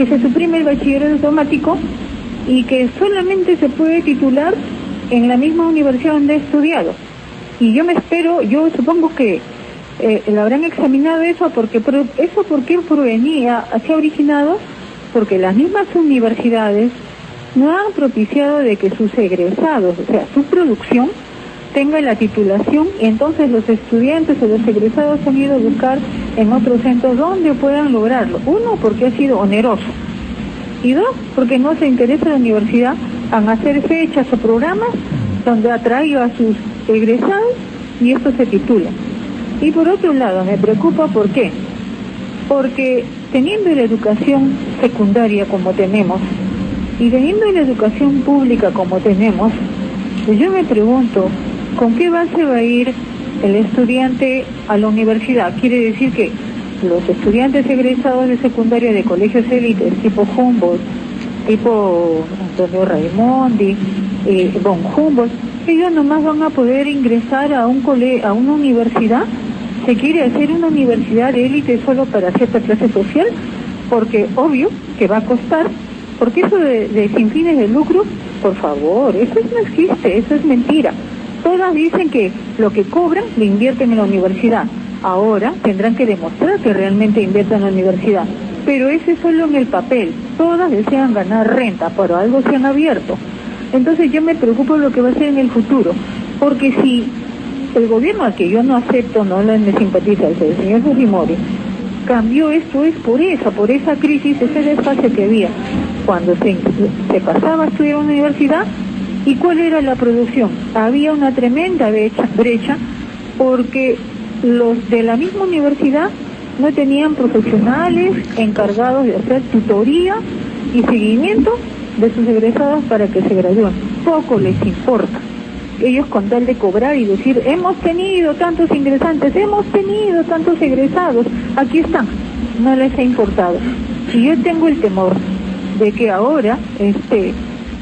que se suprime el bachillerato automático y que solamente se puede titular en la misma universidad donde he estudiado. Y yo supongo que lo habrán examinado eso porque provenía, se ha originado porque las mismas universidades no han propiciado de que sus egresados, o sea, su producción, tenga la titulación, y entonces los estudiantes o los egresados han ido a buscar en otros centros donde puedan lograrlo. Uno, porque ha sido oneroso, y dos, porque no se interesa la universidad en hacer fechas o programas donde atraiga a sus egresados y estos se titulan. Y por otro lado, me preocupa, ¿por qué? Porque teniendo la educación secundaria como tenemos, y teniendo la educación pública como tenemos, pues yo me pregunto, ¿con qué base va a ir el estudiante a la universidad? Quiere decir que los estudiantes egresados de secundaria de colegios élites tipo Humboldt, tipo Antonio Raimondi, von Humboldt, ellos nomás van a poder ingresar a una universidad. ¿Se quiere hacer una universidad de élite solo para cierta clase social? Porque obvio que va a costar, porque eso de sin fines de lucro, por favor, eso no existe, eso es mentira. Todas dicen que lo que cobran lo invierten en la universidad. Ahora tendrán que demostrar que realmente invierten en la universidad. Pero ese es solo en el papel. Todas desean ganar renta, pero algo se han abierto. Entonces yo me preocupo de lo que va a ser en el futuro. Porque si el gobierno al que yo no acepto, no me simpatiza, el señor Fujimori, cambió esto, es por esa crisis, ese desfase que había cuando se pasaba a estudiar en una universidad. ¿Y cuál era la producción? Había una tremenda brecha porque los de la misma universidad no tenían profesionales encargados de hacer tutoría y seguimiento de sus egresados para que se gradúen. Poco les importa. Ellos con tal de cobrar y decir, hemos tenido tantos ingresantes, hemos tenido tantos egresados, aquí están, no les ha importado. Y yo tengo el temor de que ahora,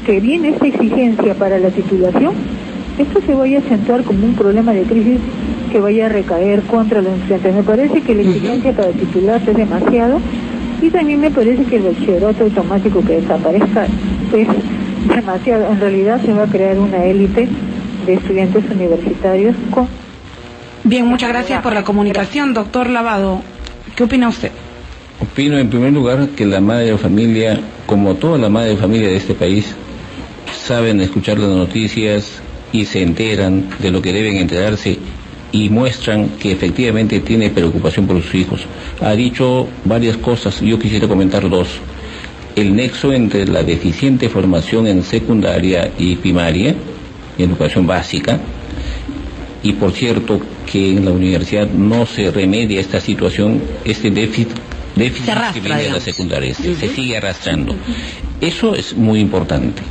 que viene esta exigencia para la titulación, esto se vaya a acentuar como un problema de crisis que vaya a recaer contra los estudiantes. Me parece que la exigencia para titularse es demasiado, y también me parece que el bachillerato automático que desaparezca es demasiado. En realidad se va a crear una élite de estudiantes universitarios con... Bien, muchas gracias por la comunicación, doctor Lavado. ¿Qué opina usted? Opino en primer lugar que la madre de familia, como toda la madre de familia de este país, saben escuchar las noticias y se enteran de lo que deben enterarse y muestran que efectivamente tiene preocupación por sus hijos. Ha dicho varias cosas, yo quisiera comentar dos. El nexo entre la deficiente formación en secundaria y primaria, educación básica, y por cierto que en la universidad no se remedia esta situación, este déficit que viene de la secundaria, se sigue arrastrando. Eso es muy importante.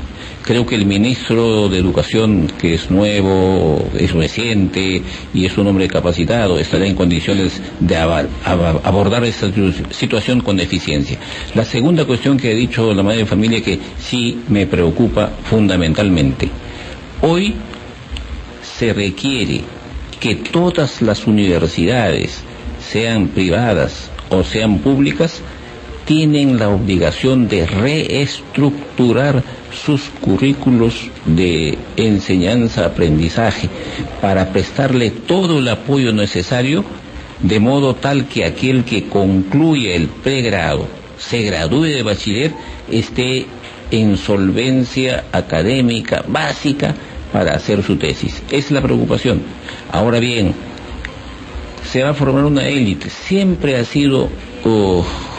Creo que el ministro de Educación, que es nuevo, es reciente y es un hombre capacitado, estará en condiciones de abordar esta situación con eficiencia. La segunda cuestión que ha dicho la madre de familia, que sí me preocupa fundamentalmente. Hoy se requiere que todas las universidades, sean privadas o sean públicas, tienen la obligación de reestructurar sus currículos de enseñanza-aprendizaje para prestarle todo el apoyo necesario, de modo tal que aquel que concluya el pregrado, se gradúe de bachiller, esté en solvencia académica básica para hacer su tesis. Es la preocupación. Ahora bien, se va a formar una élite. Siempre ha sido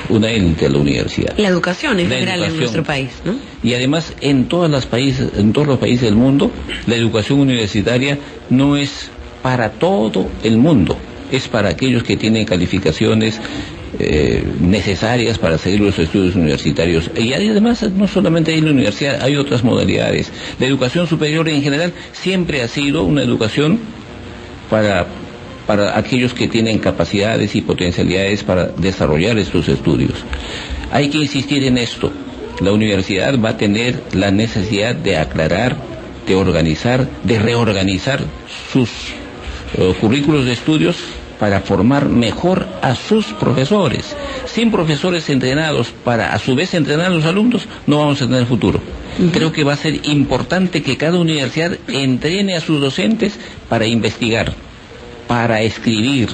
una élite de la universidad. La educación en general en nuestro país, ¿no? Y además en todos los países del mundo, la educación universitaria no es para todo el mundo, es para aquellos que tienen calificaciones necesarias para seguir los estudios universitarios. Y además no solamente hay en la universidad, hay otras modalidades. La educación superior en general siempre ha sido una educación para aquellos que tienen capacidades y potencialidades para desarrollar estos estudios. Hay que insistir en esto. La universidad va a tener la necesidad de aclarar, de organizar, de reorganizar sus currículos de estudios para formar mejor a sus profesores. sin profesores entrenados para a su vez entrenar a los alumnos, no vamos a tener futuro. Creo que va a ser importante que cada universidad entrene a sus docentes para investigar, para escribir,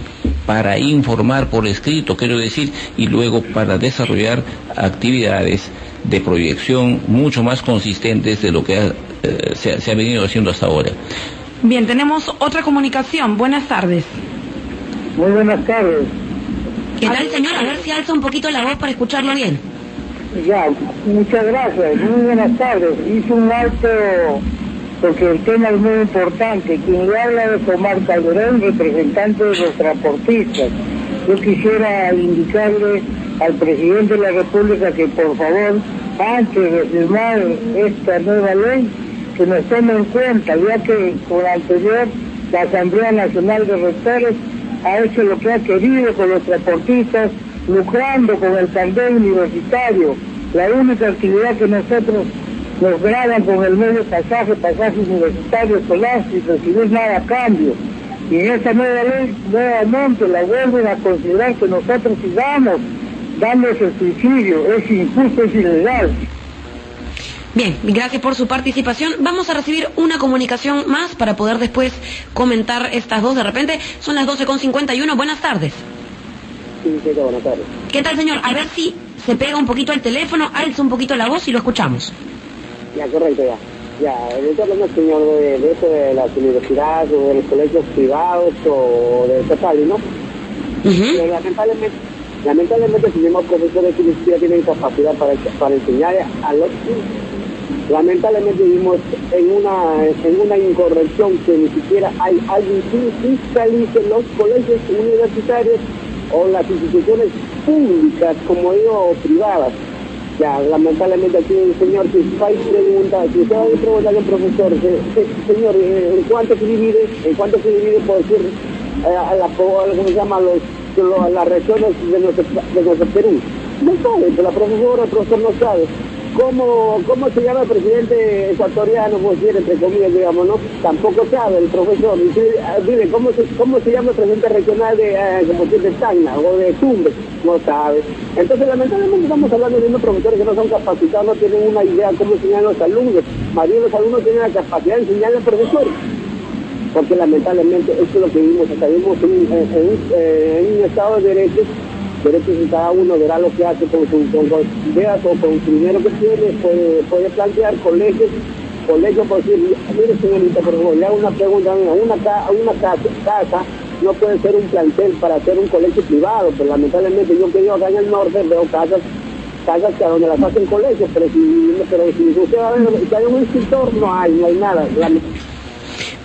para informar por escrito, quiero decir, y luego para desarrollar actividades de proyección mucho más consistentes de lo que se ha venido haciendo hasta ahora. Bien, tenemos otra comunicación. Buenas tardes. Muy buenas tardes. ¿Qué tal, señor? A ver si alza un poquito la voz para escucharlo bien. Ya, muchas gracias. Muy buenas tardes. Hice un alto porque el tema es muy importante. Quien le habla es Omar Calderón, representante de los transportistas. Yo quisiera indicarle al presidente de la República que por favor, antes de firmar esta nueva ley, que nos tome en cuenta, ya que con la anterior, la Asamblea Nacional de Rectores ha hecho lo que ha querido con los transportistas, lucrando con el candel universitario. La única actividad que nosotros nos graban con el medio pasaje universitario escolar, sin recibir nada a cambio. Y en esta nueva ley, nuevamente la vuelven a considerar que nosotros sigamos dando ese subsidio. Es injusto, es ilegal. Bien, gracias por su participación. Vamos a recibir una comunicación más para poder después comentar estas dos. De repente son las 12:51. Buenas tardes. Sí, buenas tardes. ¿Qué tal, señor? A ver si se pega un poquito al teléfono, alza un poquito la voz y lo escuchamos. Ya, correcto, ya. Ya, estoy hablando, señor, de eso de las universidades o de los colegios privados o de estatales, ¿no? Pero lamentablemente tenemos profesores que ni siquiera tienen capacidad para enseñar a los niños. Lamentablemente vivimos en una incorrección que ni siquiera hay alguien que fiscalice los colegios universitarios o las instituciones públicas, como digo, o privadas. Ya, lamentablemente aquí el señor, si usted va a preguntar al profesor, señor, ¿en cuánto se divide, por decir, ¿cómo se llama? Las regiones de nuestro Perú? No sabe, pero el profesor no sabe. ¿Cómo se llama el presidente ecuatoriano, por decir, entre comillas, digamos, no? Tampoco sabe el profesor. Dile, ¿cómo se llama el presidente regional de Tacna o de Tumbes? No sabe. Entonces, lamentablemente estamos hablando de unos profesores que no son capacitados, no tienen una idea de cómo enseñar a los alumnos. Más bien los alumnos tienen la capacidad de enseñar al profesor. Porque lamentablemente eso es lo que vivimos. Acá vivimos en un estado de derechos y cada uno verá lo que hace con ideas o con su dinero que tiene. Puede plantear colegios, por decir, mire señorita, por favor, le hago una pregunta, una casa no puede ser un plantel para hacer un colegio privado, pero lamentablemente yo que vivo acá en el norte veo casas que a donde las hacen colegios, pero si usted va a ver que hay un instructor, no hay nada.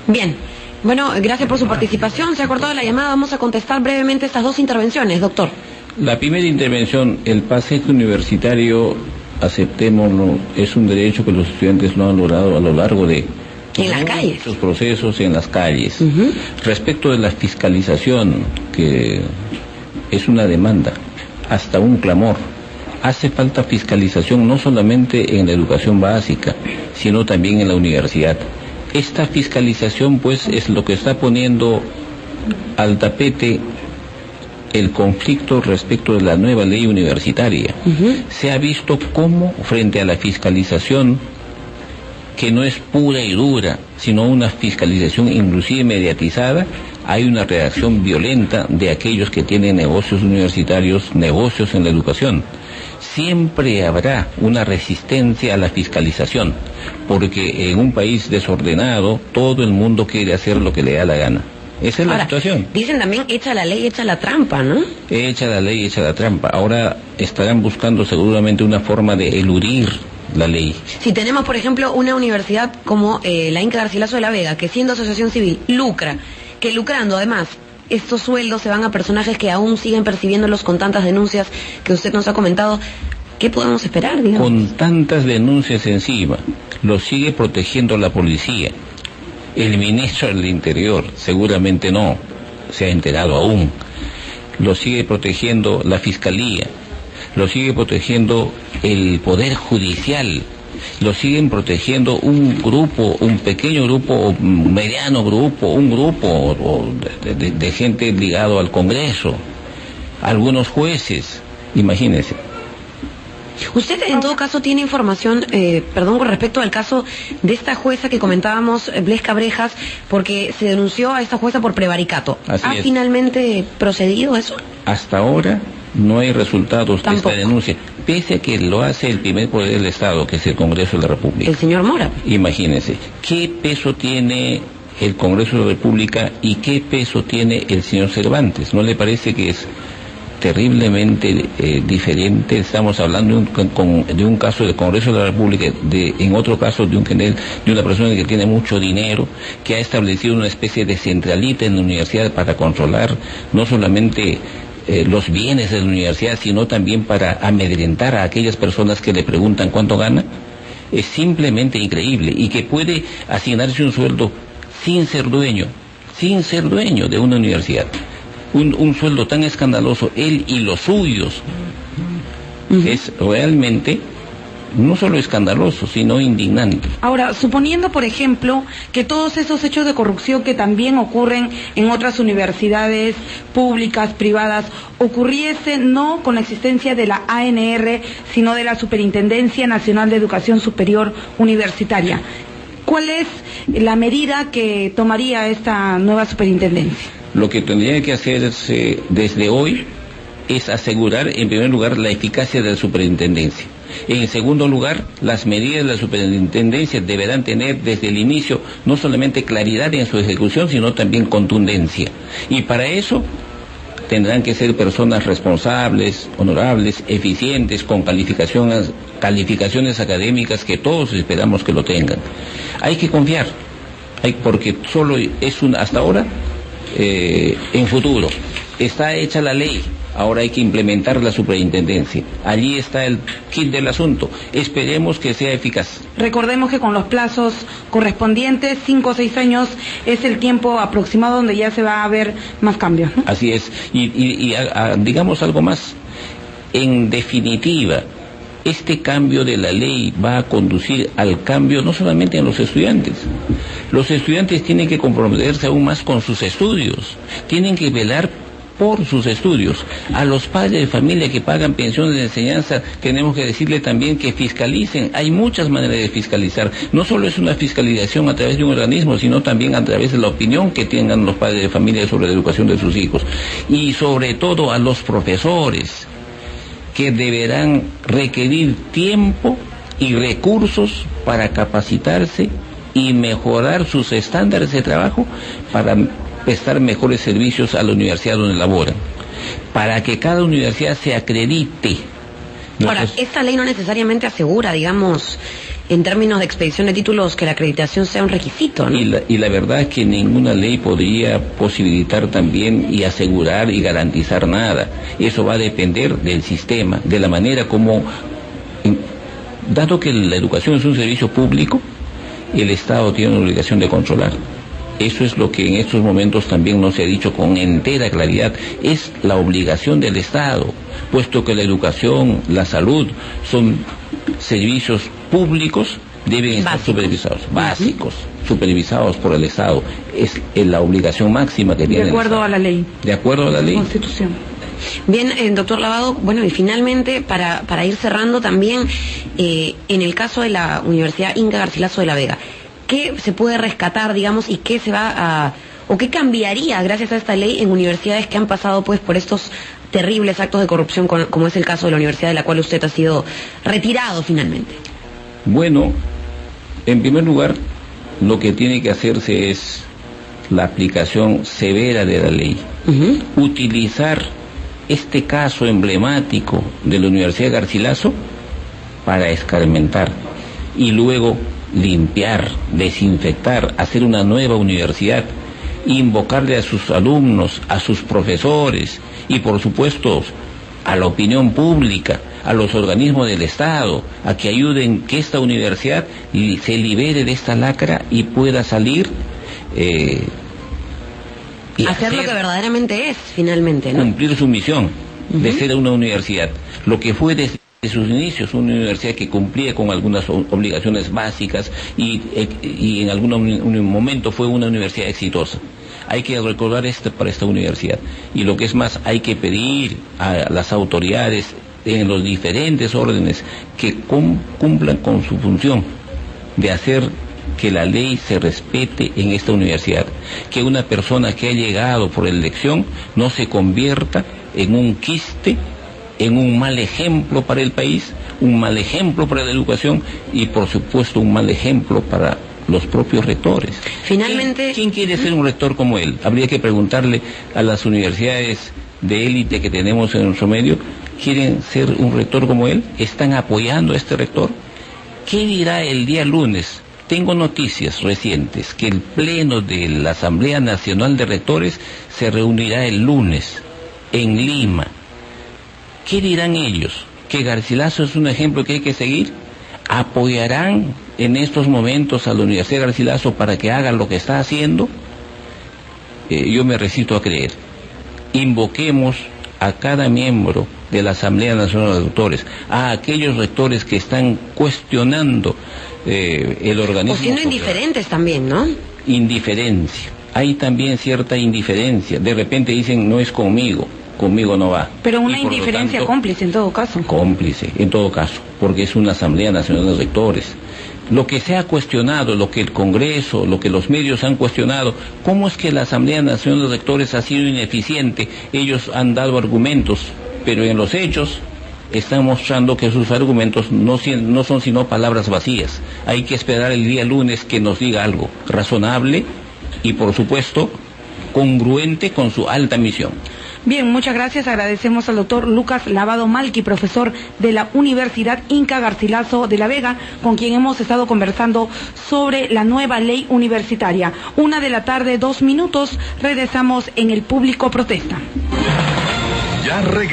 Bien. Bueno, gracias por su participación. Se ha cortado la llamada. Vamos a contestar brevemente estas dos intervenciones, doctor. La primera intervención, el pasaje universitario, aceptémoslo, es un derecho que los estudiantes lo han logrado a lo largo de muchos procesos en las calles. Respecto de la fiscalización, que es una demanda, hasta un clamor, hace falta fiscalización no solamente en la educación básica, sino también en la universidad. Esta fiscalización, pues, es lo que está poniendo al tapete el conflicto respecto de la nueva ley universitaria. Se ha visto cómo, frente a la fiscalización, que no es pura y dura, sino una fiscalización inclusive mediatizada, hay una reacción violenta de aquellos que tienen negocios universitarios, negocios en la educación. Siempre habrá una resistencia a la fiscalización, porque en un país desordenado todo el mundo quiere hacer lo que le da la gana. Esa es la situación. Dicen también, echa la ley, echa la trampa, ¿no? Echa la ley, echa la trampa. Ahora estarán buscando seguramente una forma de eludir la ley. Si tenemos, por ejemplo, una universidad como la Inca Garcilaso de la Vega, que siendo asociación civil lucra, que lucrando además estos sueldos se van a personajes que aún siguen percibiéndolos con tantas denuncias que usted nos ha comentado, ¿qué podemos esperar, digamos? Con tantas denuncias encima, lo sigue protegiendo la policía. El ministro del Interior seguramente no se ha enterado aún. Lo sigue protegiendo la Fiscalía, lo sigue protegiendo el Poder Judicial, lo siguen protegiendo un grupo, un pequeño grupo, un mediano grupo, un grupo de gente ligado al Congreso, algunos jueces. Imagínense. Usted en todo caso tiene información, con respecto al caso de esta jueza que comentábamos, Blesca Brejas, porque se denunció a esta jueza por prevaricato. ¿Ha finalmente procedido eso? Hasta ahora no hay resultados de esta denuncia, pese a que lo hace el primer poder del Estado, que es el Congreso de la República. El señor Mora. Imagínense, ¿qué peso tiene el Congreso de la República y qué peso tiene el señor Cervantes? ¿No le parece que es terriblemente diferente? Estamos hablando de un caso del Congreso de la República, en otro caso de una persona que tiene mucho dinero, que ha establecido una especie de centralita en la universidad para controlar no solamente los bienes de la universidad, sino también para amedrentar a aquellas personas que le preguntan cuánto gana. Es simplemente increíble, y que puede asignarse un sueldo sin ser dueño de una universidad. Un sueldo tan escandaloso, él y los suyos, es realmente no solo escandaloso, sino indignante. Ahora, suponiendo, por ejemplo, que todos esos hechos de corrupción que también ocurren en otras universidades públicas, privadas, ocurriese no con la existencia de la ANR, sino de la Superintendencia Nacional de Educación Superior Universitaria, ¿cuál es la medida que tomaría esta nueva superintendencia? Lo que tendría que hacerse desde hoy es asegurar, en primer lugar, la eficacia de la superintendencia. En segundo lugar, las medidas de la superintendencia deberán tener desde el inicio no solamente claridad en su ejecución, sino también contundencia. Y para eso tendrán que ser personas responsables, honorables, eficientes, con calificaciones académicas que todos esperamos que lo tengan. Hay que confiar, porque solo es hasta ahora, en futuro. Está hecha la ley. Ahora hay que implementar la superintendencia. Allí está el kit del asunto. Esperemos que sea eficaz. Recordemos que con los plazos correspondientes, 5 o 6 años es el tiempo aproximado donde ya se va a ver más cambios, ¿no? Así es. Y digamos algo más. En definitiva, este cambio de la ley va a conducir al cambio no solamente en los estudiantes. Los estudiantes tienen que comprometerse aún más con sus estudios. Tienen que velar por sus estudios. A los padres de familia que pagan pensiones de enseñanza, tenemos que decirle también que fiscalicen. Hay muchas maneras de fiscalizar. No solo es una fiscalización a través de un organismo, sino también a través de la opinión que tengan los padres de familia sobre la educación de sus hijos. Y sobre todo a los profesores, que deberán requerir tiempo y recursos para capacitarse y mejorar sus estándares de trabajo para prestar mejores servicios a la universidad donde laboran, para que cada universidad se acredite. Ahora, esta ley no necesariamente asegura, digamos, en términos de expedición de títulos, que la acreditación sea un requisito, ¿no? Y la verdad es que ninguna ley podría posibilitar también y asegurar y garantizar nada. Eso va a depender del sistema, de la manera como, dado que la educación es un servicio público, el Estado tiene una obligación de controlar. Eso es lo que en estos momentos también no se ha dicho con entera claridad. Es la obligación del Estado, puesto que la educación, la salud, son servicios públicos, deben estar supervisados, básicos, supervisados por el Estado. Es la obligación máxima que tiene. De acuerdo a la ley. De acuerdo a la ley. Constitución. Bien, doctor Lavado, bueno, y finalmente, para ir cerrando también, en el caso de la Universidad Inca Garcilaso de la Vega, ¿qué se puede rescatar, digamos, y qué se va o qué cambiaría gracias a esta ley en universidades que han pasado pues por estos terribles actos de corrupción, como es el caso de la universidad de la cual usted ha sido retirado finalmente? Bueno, en primer lugar, lo que tiene que hacerse es la aplicación severa de la ley. Utilizar este caso emblemático de la Universidad de Garcilaso para escarmentar y luego limpiar, desinfectar, hacer una nueva universidad, invocarle a sus alumnos, a sus profesores y por supuesto a la opinión pública, a los organismos del Estado, a que ayuden que esta universidad se libere de esta lacra y pueda salir y hacer lo que verdaderamente es, finalmente, ¿no? Cumplir su misión de ser una universidad, lo que fue desde sus inicios, una universidad que cumplía con algunas obligaciones básicas y en algún momento fue una universidad exitosa. hay que recordar para esta universidad. Y lo que es más, hay que pedir a las autoridades en los diferentes órdenes que cumplan con su función de hacer que la ley se respete en esta universidad, que una persona que ha llegado por elección no se convierta en un quiste, en un mal ejemplo para el país, un mal ejemplo para la educación y por supuesto un mal ejemplo para los propios rectores. Finalmente, ¿Quién quiere ser un rector como él? Habría que preguntarle a las universidades de élite que tenemos en nuestro medio, ¿quieren ser un rector como él? ¿Están apoyando a este rector? ¿Qué dirá el día lunes? Tengo noticias recientes que el pleno de la Asamblea Nacional de Rectores se reunirá el lunes en Lima. ¿Qué dirán ellos? ¿Que Garcilaso es un ejemplo que hay que seguir? ¿Apoyarán en estos momentos a la Universidad Garcilaso para que haga lo que está haciendo? Yo me resisto a creer. Invoquemos a cada miembro de la Asamblea Nacional de Rectores, a aquellos rectores que están cuestionando el organismo. O siendo indiferentes también, ¿no? Indiferencia. Hay también cierta indiferencia. De repente dicen, no es conmigo no va. Pero una indiferencia cómplice en todo caso. Cómplice, en todo caso, porque es una Asamblea Nacional de Rectores. Lo que se ha cuestionado, lo que el Congreso, lo que los medios han cuestionado, ¿cómo es que la Asamblea Nacional de Rectores ha sido ineficiente? Ellos han dado argumentos, pero en los hechos están mostrando que sus argumentos no son sino palabras vacías. Hay que esperar el día lunes que nos diga algo razonable y, por supuesto, congruente con su alta misión. Bien, muchas gracias. Agradecemos al doctor Lucas Lavado Malqui, profesor de la Universidad Inca Garcilaso de la Vega, con quien hemos estado conversando sobre la nueva ley universitaria. 1:02 p.m, regresamos en El Público Protesta. Ya regresamos.